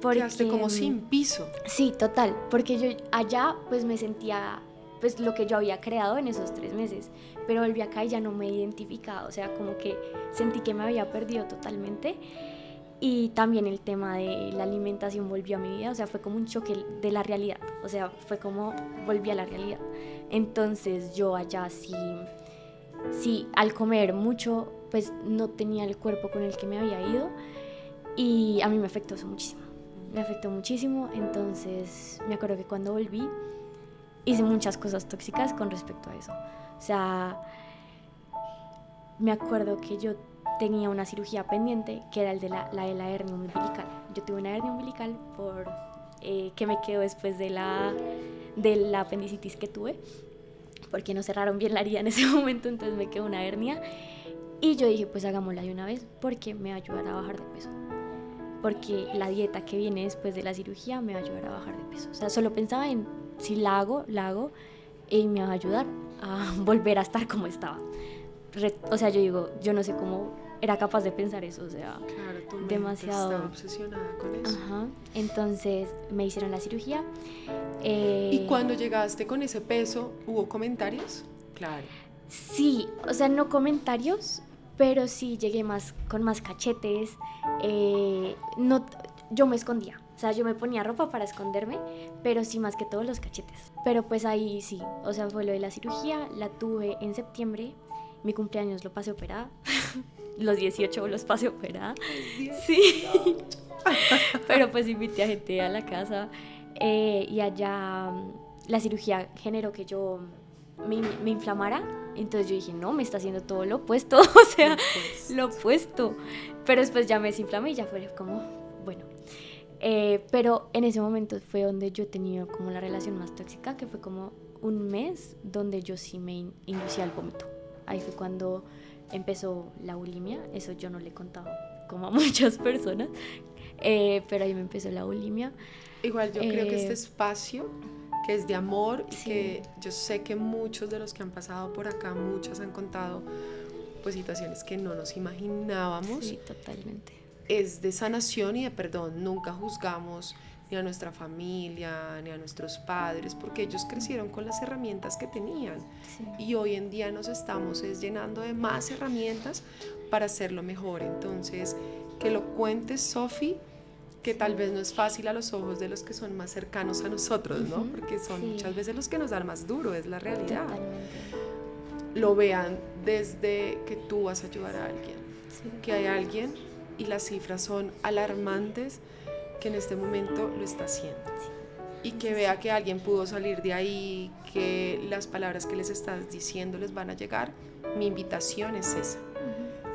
Quedaste como sin piso. Sí, total, porque yo allá pues me sentía pues lo que yo había creado en esos 3 meses, pero volví acá y ya no me identificaba, o sea, como que sentí que me había perdido totalmente. Y también el tema de la alimentación volvió a mi vida, o sea, fue como un choque de la realidad, o sea, fue como volví a la realidad. Entonces yo allá sí, al comer mucho, pues no tenía el cuerpo con el que me había ido, y a mí me afectó eso muchísimo, entonces me acuerdo que cuando volví hice muchas cosas tóxicas con respecto a eso, o sea, me acuerdo que yo tenía una cirugía pendiente que era la de la hernia umbilical. Yo tuve una hernia umbilical que me quedó después de la apendicitis que tuve, porque no cerraron bien la herida en ese momento, entonces me quedó una hernia y yo dije, pues hagámosla de una vez porque me va a ayudar a bajar de peso, porque la dieta que viene después de la cirugía me va a ayudar a bajar de peso. O sea, solo pensaba en si la hago y me va a ayudar a volver a estar como estaba. O sea, yo digo, yo no sé cómo era capaz de pensar eso, o sea, claro, tu mente demasiado. estaba obsesionada con eso. Ajá. Entonces me hicieron la cirugía. ¿Y cuando llegaste con ese peso, hubo comentarios? Claro. Sí, o sea, no comentarios, pero sí llegué con más cachetes. No, yo me escondía, o sea, yo me ponía ropa para esconderme, pero sí más que todo los cachetes. Pero pues ahí sí, o sea, fue lo de la cirugía, la tuve en septiembre. Mi cumpleaños lo pasé operada. Los 18 los pasé operada. Sí. Pero pues invité a gente a la casa. Y allá la cirugía generó que yo me inflamara. Entonces yo dije, no, me está haciendo todo lo opuesto. O sea, lo opuesto. Pero después ya me desinflamé y ya fue como, bueno. Pero en ese momento fue donde yo he tenido como la relación más tóxica, que fue como un mes donde yo sí me inducía al vómito. Ahí fue cuando empezó la bulimia, eso yo no le he contado como a muchas personas, pero ahí me empezó la bulimia. Igual yo creo que este espacio que es de amor, sí. que yo sé que muchos de los que han pasado por acá, muchas han contado pues situaciones que no nos imaginábamos. Sí, totalmente. Es de sanación y de perdón, nunca juzgamos ni a nuestra familia, ni a nuestros padres, porque ellos crecieron con las herramientas que tenían. Sí. Y hoy en día nos estamos llenando de más herramientas para hacerlo mejor. Entonces, que lo cuentes, Sofi, que tal vez no es fácil a los ojos de los que son más cercanos a nosotros, ¿no? Porque son muchas veces los que nos dan más duro, es la realidad. Totalmente. Lo vean desde que tú vas a ayudar a alguien, que hay alguien, y las cifras son alarmantes, que en este momento lo está haciendo, y que vea que alguien pudo salir de ahí, que las palabras que les estás diciendo les van a llegar. Mi invitación es esa,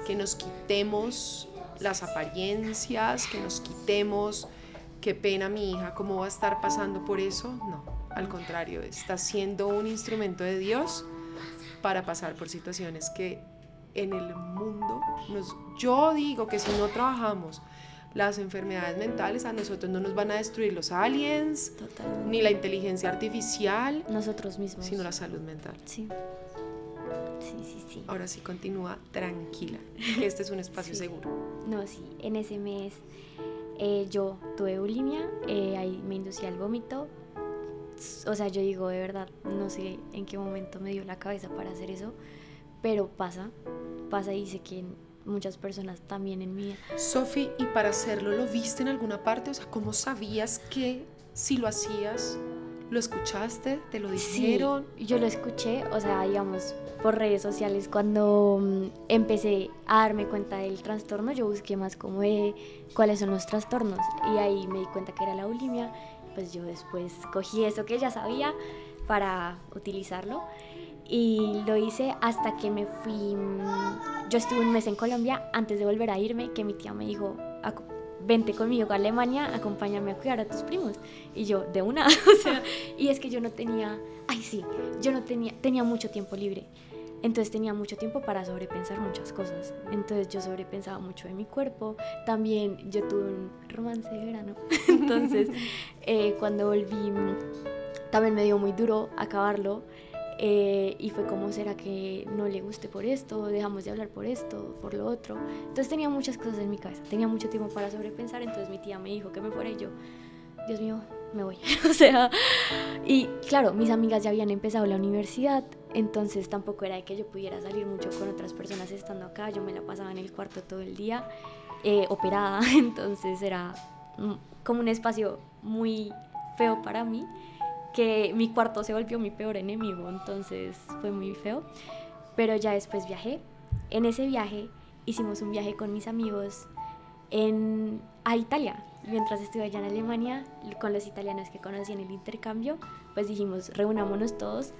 que nos quitemos las apariencias, que nos quitemos, qué pena mi hija, cómo va a estar pasando por eso. No, al contrario, está siendo un instrumento de Dios para pasar por situaciones que en el mundo yo digo que si no trabajamos las enfermedades mentales, a nosotros no nos van a destruir los aliens, totalmente, ni la inteligencia artificial, nosotros mismos, sino la salud mental. Sí. Ahora sí, continúa tranquila, que este es un espacio seguro. No, sí, en ese mes yo tuve bulimia, ahí me inducía al vómito. O sea, yo digo, de verdad, no sé en qué momento me dio la cabeza para hacer eso, pero pasa y sé que muchas personas también en mí. Sofi, ¿y para hacerlo lo viste en alguna parte? O sea, ¿cómo sabías que si lo hacías, lo escuchaste, te lo dijeron? Sí, yo lo escuché, o sea, digamos, por redes sociales. Cuando empecé a darme cuenta del trastorno, yo busqué más como de cuáles son los trastornos, y ahí me di cuenta que era la bulimia. Pues yo después cogí eso que ya sabía para utilizarlo, y lo hice hasta que me fui. Yo estuve un mes en Colombia antes de volver a irme, que mi tía me dijo, vente conmigo a Alemania, acompáñame a cuidar a tus primos. Y yo, de una, o sea, y es que yo no tenía, tenía mucho tiempo libre. Entonces tenía mucho tiempo para sobrepensar muchas cosas. Entonces yo sobrepensaba mucho de mi cuerpo. También yo tuve un romance de verano. Entonces cuando volví también me dio muy duro acabarlo. Y fue como, ¿será que no le guste por esto? Dejamos de hablar por esto, por lo otro. Entonces tenía muchas cosas en mi cabeza. Tenía mucho tiempo para sobrepensar. Entonces mi tía me dijo que me fuera y yo, Dios mío, me voy. O sea, Y claro, mis amigas ya habían empezado la universidad, entonces tampoco era de que yo pudiera salir mucho con otras personas estando acá. Yo me la pasaba en el cuarto todo el día, operada, entonces era como un espacio muy feo para mí, que mi cuarto se volvió mi peor enemigo, entonces fue muy feo. Pero ya después viajé. En ese viaje hicimos un viaje con mis amigos a Italia. Mientras estuve allá en Alemania, con los italianos que conocí en el intercambio, pues dijimos, reunámonos todos.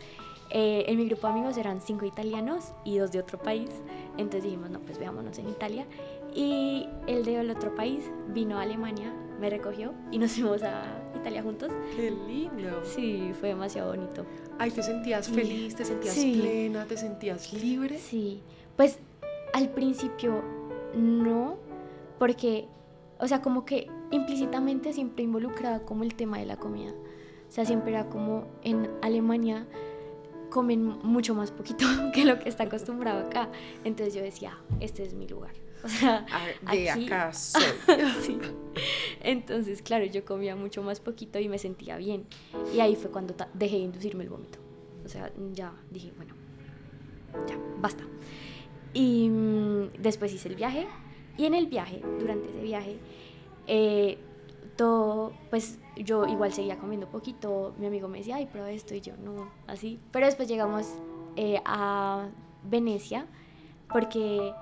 En mi grupo de amigos eran 5 italianos y 2 de otro país, entonces dijimos, no, pues veámonos en Italia. Y el del otro país vino a Alemania, me recogió y nos fuimos a Italia juntos. ¡Qué lindo! Sí, fue demasiado bonito. Ay, ¿te sentías feliz? ¿Te sentías plena? ¿Te sentías libre? Sí, pues al principio no, porque, o sea, como que implícitamente siempre involucraba como el tema de la comida. O sea, siempre era como en Alemania comen mucho más poquito que lo que está acostumbrado acá. Entonces yo decía, este es mi lugar. O sea, de aquí, acá soy. sí. Entonces, claro, yo comía mucho más poquito y me sentía bien. Y ahí fue cuando dejé de inducirme el vómito. O sea, ya dije, bueno, ya, basta. Y después hice el viaje. Y en el viaje, durante ese viaje, todo, pues yo igual seguía comiendo poquito. Mi amigo me decía, ay, prueba esto, y yo no, así. Pero después llegamos a Venecia, porque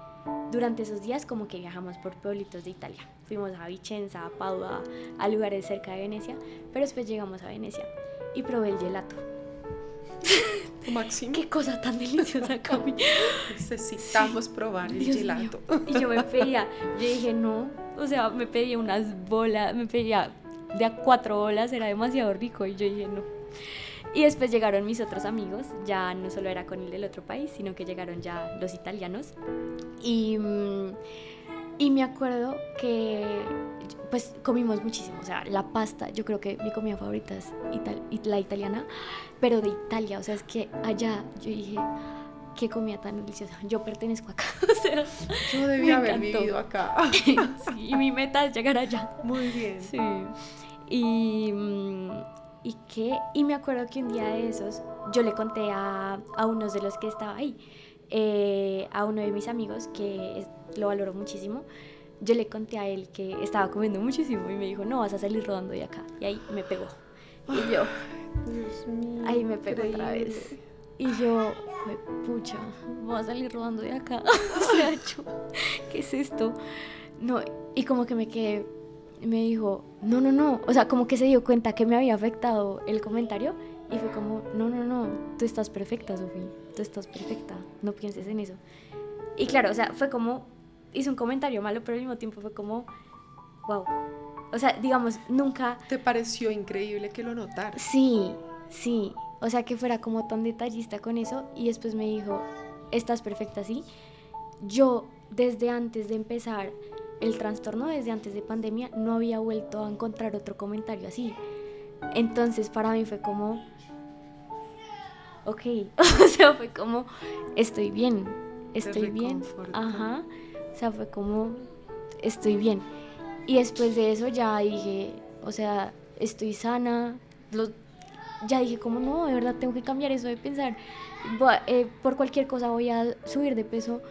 durante esos días como que viajamos por pueblitos de Italia. Fuimos a Vicenza, a Padua, a lugares cerca de Venecia, pero después llegamos a Venecia y probé el gelato. Máximo. Qué cosa tan deliciosa, Cami. Necesitamos probar el gelato. Y yo me pedía, yo dije no, o sea, me pedía unas bolas, me pedía de a 4 bolas, era demasiado rico, y yo dije no. Y después llegaron mis otros amigos, ya no solo era con el del otro país, sino que llegaron ya los italianos. Y me acuerdo que pues comimos muchísimo, o sea, la pasta, yo creo que mi comida favorita es la italiana, pero de Italia, o sea, es que allá yo dije, qué comida tan deliciosa, yo pertenezco acá, o sea, yo debía haber vivido acá. Sí, y mi meta es llegar allá. Muy bien. Sí. Y me acuerdo que un día de esos yo le conté a unos de los que estaba ahí, a uno de mis amigos que lo valoro muchísimo. Yo le conté a él que estaba comiendo muchísimo y me dijo, no, vas a salir rodando de acá. Y ahí me pegó. Y yo, Dios mío, ahí me pegó increíble. otra vez. Y yo, pucha, voy a salir rodando de acá. O sea, yo, ¿qué es esto? No, y como que me quedé, me dijo, no. O sea, como que se dio cuenta que me había afectado el comentario. Y fue como, no, tú estás perfecta, Sofía. Tú estás perfecta, no pienses en eso. Y claro, o sea, fue como, hizo un comentario malo, pero al mismo tiempo fue como, wow. O sea, digamos, nunca... ¿Te pareció increíble que lo notaras? Sí. O sea, que fuera como tan detallista con eso. Y después me dijo, estás perfecta, sí. Yo, desde antes de empezar el trastorno, desde antes de pandemia, no había vuelto a encontrar otro comentario así. Entonces, para mí fue como, ok. O sea, fue como, estoy bien. Ajá. O sea, fue como, estoy bien. Y después de eso ya dije, o sea, estoy sana. Ya dije como, no, de verdad tengo que cambiar eso de pensar, por cualquier cosa voy a subir de peso.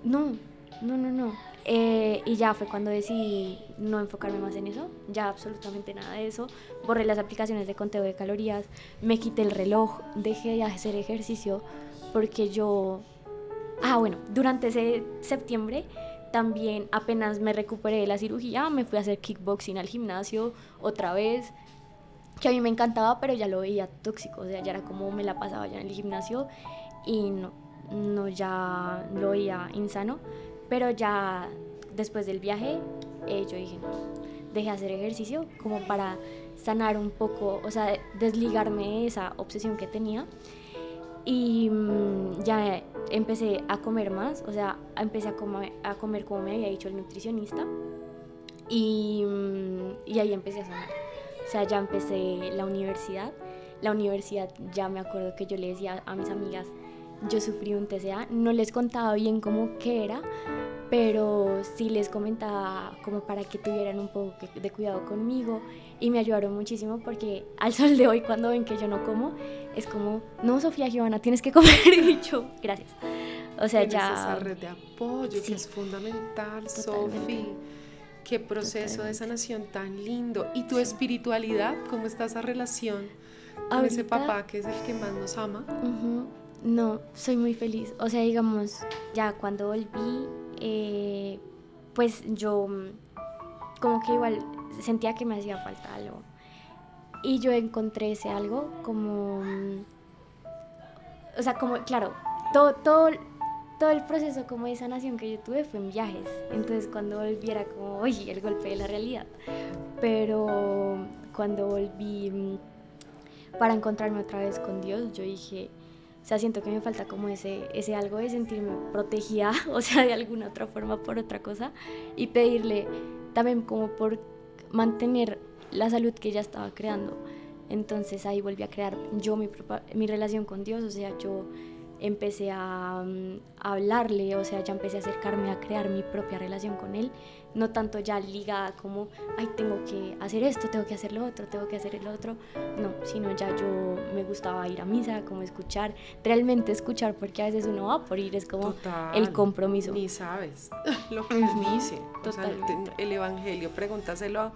No. Y ya fue cuando decidí no enfocarme más en eso, ya absolutamente nada de eso. Borré las aplicaciones de conteo de calorías, me quité el reloj, dejé de hacer ejercicio porque yo... bueno, durante ese septiembre también apenas me recuperé de la cirugía, me fui a hacer kickboxing al gimnasio otra vez, que a mí me encantaba, pero ya lo veía tóxico, o sea, ya era como me la pasaba ya en el gimnasio y no ya lo veía insano. Pero ya después del viaje yo dije, no, dejé de hacer ejercicio como para sanar un poco, o sea, desligarme de esa obsesión que tenía. Y ya empecé a comer más, o sea, empecé a comer como me había dicho el nutricionista. Y ahí empecé a sanar. O sea, ya empecé la universidad. La universidad, ya me acuerdo que yo le decía a mis amigas, yo sufrí un TCA, no les contaba bien cómo qué era, pero sí les comentaba como para que tuvieran un poco de cuidado conmigo y me ayudaron muchísimo porque al sol de hoy cuando ven que yo no como es como, no, Sofía Giovanna, tienes que comer y yo, gracias. O sea, Tienes ya... esa red de apoyo Sí, que es fundamental, totalmente. Sofi. Qué proceso de Totalmente. sanación tan lindo. ¿Y tu espiritualidad? ¿Cómo está esa relación con ese Ahorita, papá que es el que más nos ama? no, soy muy feliz. O sea, digamos, ya cuando volví, pues yo como que igual sentía que me hacía falta algo. Y yo encontré ese algo como, o sea, como, claro, todo el proceso como de sanación que yo tuve fue en viajes. Entonces cuando volví era como, oye, el golpe de la realidad. Pero cuando volví para encontrarme otra vez con Dios, yo dije, o sea, siento que me falta como ese algo de sentirme protegida, o sea, de alguna otra forma por otra cosa, y pedirle también como por mantener la salud que ya estaba creando. Entonces ahí volví a crear yo mi relación con Dios, o sea, yo empecé a hablarle, o sea, ya empecé a acercarme a crear mi propia relación con él, no tanto ya ligada como, ay, tengo que hacer esto, tengo que hacer lo otro, tengo que hacer el otro, no, sino ya yo me gustaba ir a misa, como escuchar, realmente escuchar, porque a veces uno va por ir, es como Total, el compromiso. ni sabes lo que él dice. O sea, Totalmente. el evangelio, pregúntaselo a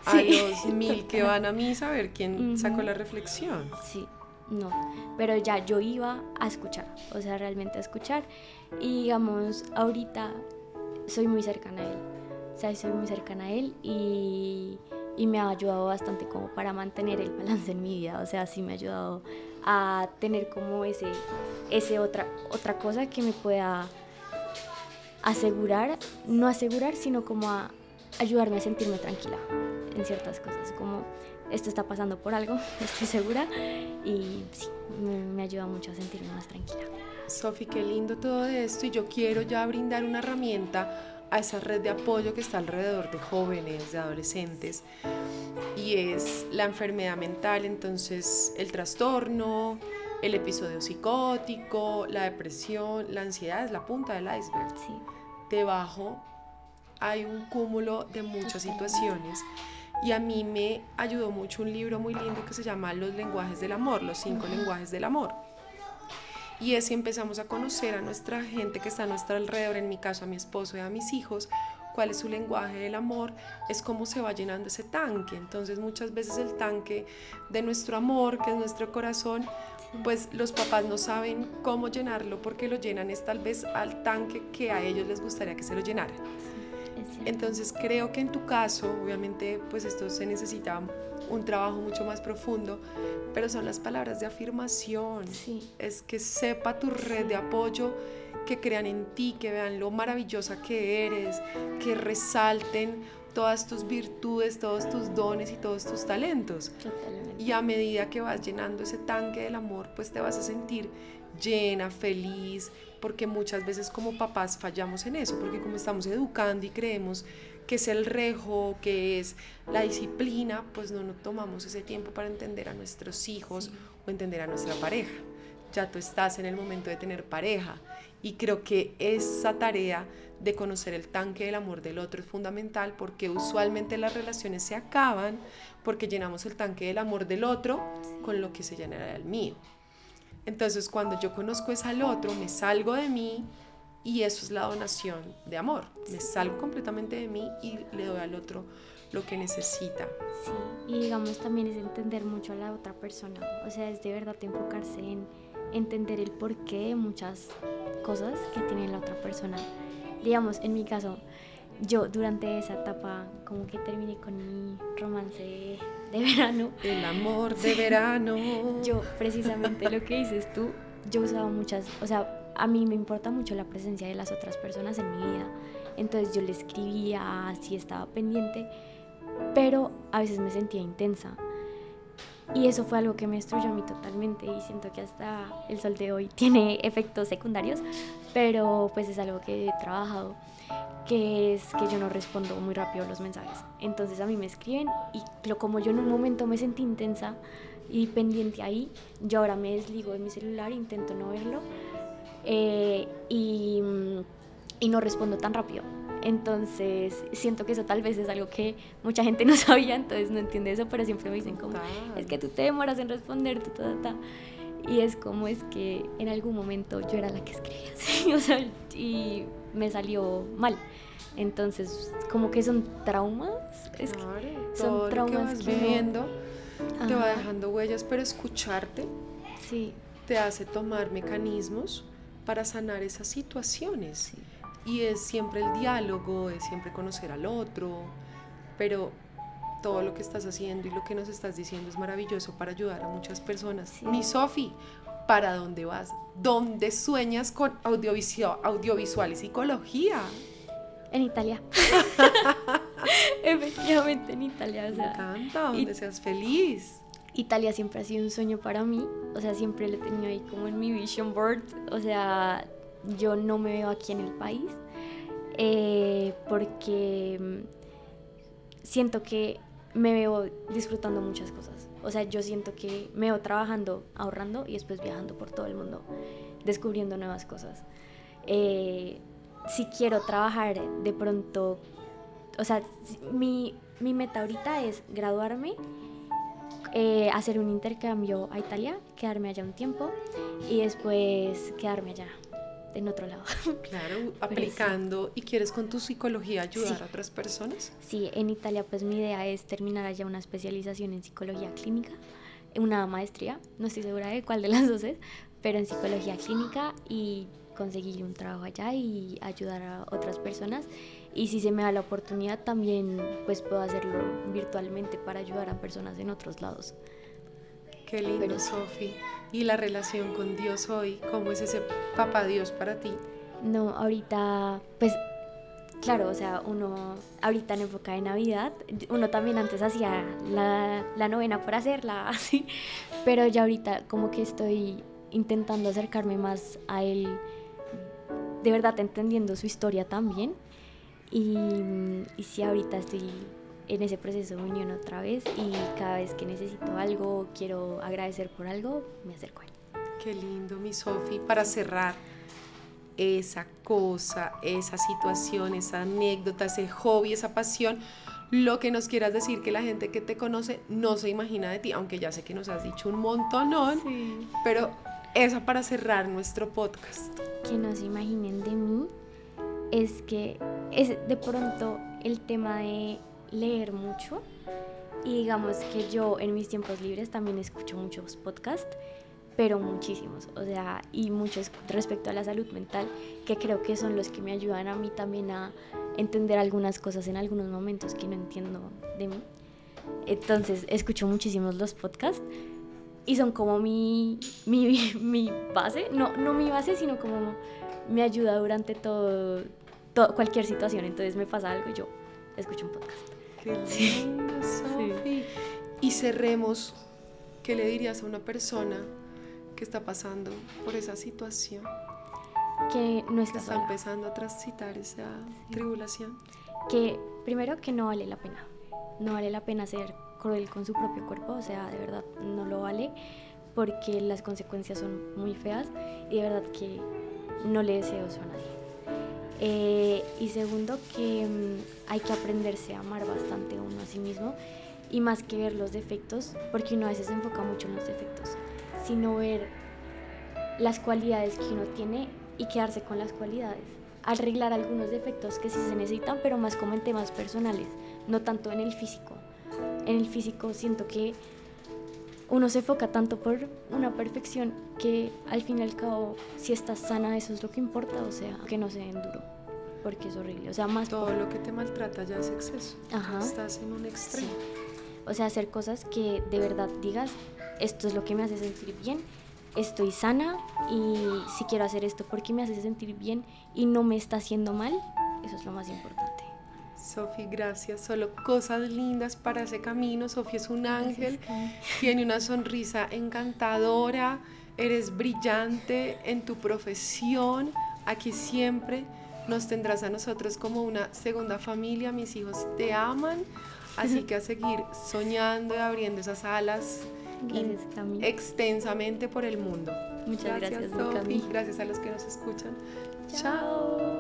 Sí, los 1000 que van a misa a ver quién sacó Ujú. la reflexión. Sí, no, pero ya yo iba a escuchar, o sea, realmente a escuchar, y digamos, ahorita soy muy cercana a él, o sea, soy muy cercana a él y me ha ayudado bastante como para mantener el balance en mi vida, o sea, sí me ha ayudado a tener como ese otra cosa que me pueda asegurar, no asegurar, sino como a ayudarme a sentirme tranquila en ciertas cosas, como esto está pasando por algo, estoy segura, y sí, me ayuda mucho a sentirme más tranquila. Sofi, qué lindo todo esto y yo quiero ya brindar una herramienta a esa red de apoyo que está alrededor de jóvenes, de adolescentes, y es la enfermedad mental, entonces el trastorno, el episodio psicótico, la depresión, la ansiedad es la punta del iceberg. Sí. Debajo hay un cúmulo de muchas situaciones y a mí me ayudó mucho un libro muy lindo que se llama Los lenguajes del amor, los 5 lenguajes del amor. Y es si empezamos a conocer a nuestra gente que está a nuestro alrededor, en mi caso a mi esposo y a mis hijos, cuál es su lenguaje del amor, es cómo se va llenando ese tanque. Entonces muchas veces el tanque de nuestro amor, que es nuestro corazón, pues los papás no saben cómo llenarlo porque lo llenan es tal vez al tanque que a ellos les gustaría que se lo llenara. Entonces creo que en tu caso, obviamente, pues esto se necesita un trabajo mucho más profundo, pero son las palabras de afirmación. Sí. Es que sepa tu red de apoyo, que crean en ti, que vean lo maravillosa que eres, que resalten todas tus virtudes, todos tus dones y todos tus talentos. Totalmente. Y a medida que vas llenando ese tanque del amor, pues te vas a sentir llena, feliz, porque muchas veces como papás fallamos en eso, porque como estamos educando y creemos que es el rejo, que es la disciplina, pues no nos tomamos ese tiempo para entender a nuestros hijos o entender a nuestra pareja. Ya tú estás en el momento de tener pareja y creo que esa tarea de conocer el tanque del amor del otro es fundamental, porque usualmente las relaciones se acaban porque llenamos el tanque del amor del otro con lo que se llenará el mío. Entonces cuando yo conozco es al otro, me salgo de mí y eso es la donación de amor. Me salgo completamente de mí y le doy al otro lo que necesita. Sí, y digamos también es entender mucho a la otra persona, o sea, es de verdad enfocarse en entender el porqué de muchas cosas que tiene la otra persona. Digamos, en mi caso, yo durante esa etapa como que terminé con mi romance de verano. El amor de verano. Yo precisamente lo que dices tú, yo usaba muchas, o sea, a mí me importa mucho la presencia de las otras personas en mi vida, entonces yo le escribía, así estaba pendiente, pero a veces me sentía intensa. Y eso fue algo que me destruyó a mí totalmente y siento que hasta el sol de hoy tiene efectos secundarios, pero pues es algo que he trabajado, que es que yo no respondo muy rápido los mensajes. Entonces a mí me escriben y como yo en un momento me sentí intensa y pendiente ahí, yo ahora me desligo de mi celular, intento no verlo y y no respondo tan rápido. Entonces siento que eso tal vez es algo que mucha gente no sabía, entonces no entiende eso, pero siempre me dicen como, es que tú te demoras en responder, y es como es que en algún momento yo era la que escribía, ¿sí? O sea, y me salió mal. Entonces como que son traumas, son traumas que vas viviendo, te va Ajá. dejando huellas, pero escucharte Sí. te hace tomar mecanismos para sanar esas situaciones. Sí. Y es siempre el diálogo, es siempre conocer al otro, pero todo lo que estás haciendo y lo que nos estás diciendo es maravilloso para ayudar a muchas personas. Sí. Mi Sofi, ¿para dónde vas? ¿Dónde sueñas con audiovisual y psicología? En Italia. Efectivamente en Italia. O sea, Me encanta, donde seas feliz. Italia siempre ha sido un sueño para mí, o sea, siempre lo he tenido ahí como en mi vision board, o sea, yo no me veo aquí en el país, porque siento que me veo disfrutando muchas cosas, o sea, yo siento que me veo trabajando, ahorrando y después viajando por todo el mundo, descubriendo nuevas cosas. Si quiero trabajar de pronto, o sea, mi meta ahorita es graduarme, hacer un intercambio a Italia, quedarme allá un tiempo y después quedarme allá, en otro lado. Claro, aplicando. Sí. ¿Y quieres con tu psicología ayudar a otras personas? Sí, en Italia pues mi idea es terminar allá una especialización en psicología clínica, una maestría, no estoy segura de cuál de las dos es, pero en psicología clínica, y conseguir un trabajo allá y ayudar a otras personas. Y si se me da la oportunidad también pues puedo hacerlo virtualmente para ayudar a personas en otros lados. Qué lindo, Sofi. ¿Y la relación con Dios hoy? ¿Cómo es ese papá Dios para ti? No, ahorita pues claro, o sea, uno ahorita en época de Navidad, uno también antes hacía la novena por hacerla, así, pero ya ahorita como que estoy intentando acercarme más a él, de verdad entendiendo su historia también. Y sí, ahorita estoy en ese proceso de unión otra vez, y cada vez que necesito algo, quiero agradecer por algo, me acerco a él. Qué lindo, mi Sofi. Para cerrar, esa cosa, esa situación, esa anécdota, ese hobby, esa pasión, lo que nos quieras decir que la gente que te conoce no se imagina de ti, aunque ya sé que nos has dicho un montonón, Sí. pero esa para cerrar nuestro podcast. Que no se imaginen de mí es que es de pronto el tema de leer mucho, y digamos que yo en mis tiempos libres también escucho muchos podcasts, pero muchísimos, o sea, y muchos respecto a la salud mental, que creo que son los que me ayudan a mí también a entender algunas cosas en algunos momentos que no entiendo de mí. Entonces escucho muchísimos los podcasts y son como mi base, no mi base, sino como mi ayuda durante cualquier situación. Entonces me pasa algo y yo escucho un podcast. Qué lindo, Sofi. Sí. Y cerremos, ¿qué le dirías a una persona que está pasando por esa situación? Que no está sola. Empezando a transitar esa tribulación. Que primero que no vale la pena. No vale la pena ser cruel con su propio cuerpo, o sea, de verdad no lo vale, porque las consecuencias son muy feas y de verdad que no le deseo eso a nadie. Y segundo, que hay que aprenderse a amar bastante uno a sí mismo, y más que ver los defectos, porque uno a veces se enfoca mucho en los defectos, sino ver las cualidades que uno tiene y quedarse con las cualidades. Arreglar algunos defectos que sí se necesitan, pero más como en temas personales, no tanto en el físico. En el físico siento que uno se enfoca tanto por una perfección que al fin y al cabo, si estás sana, eso es lo que importa, o sea, que no se den duro, porque es horrible. O sea, más todo lo que te maltrata ya es exceso. Ajá. Estás en un extremo. Sí. O sea, hacer cosas que de verdad digas, esto es lo que me hace sentir bien, estoy sana, y si quiero hacer esto porque me hace sentir bien y no me está haciendo mal, eso es lo más importante. Sofi, gracias. Solo cosas lindas para ese camino. Sofi es un ángel, tiene una sonrisa encantadora, eres brillante en tu profesión. Aquí siempre nos tendrás a nosotros como una segunda familia. Mis hijos te aman, así que a seguir soñando y abriendo esas alas extensamente por el mundo. Muchas gracias, Sofi. Gracias a los que nos escuchan. Chao.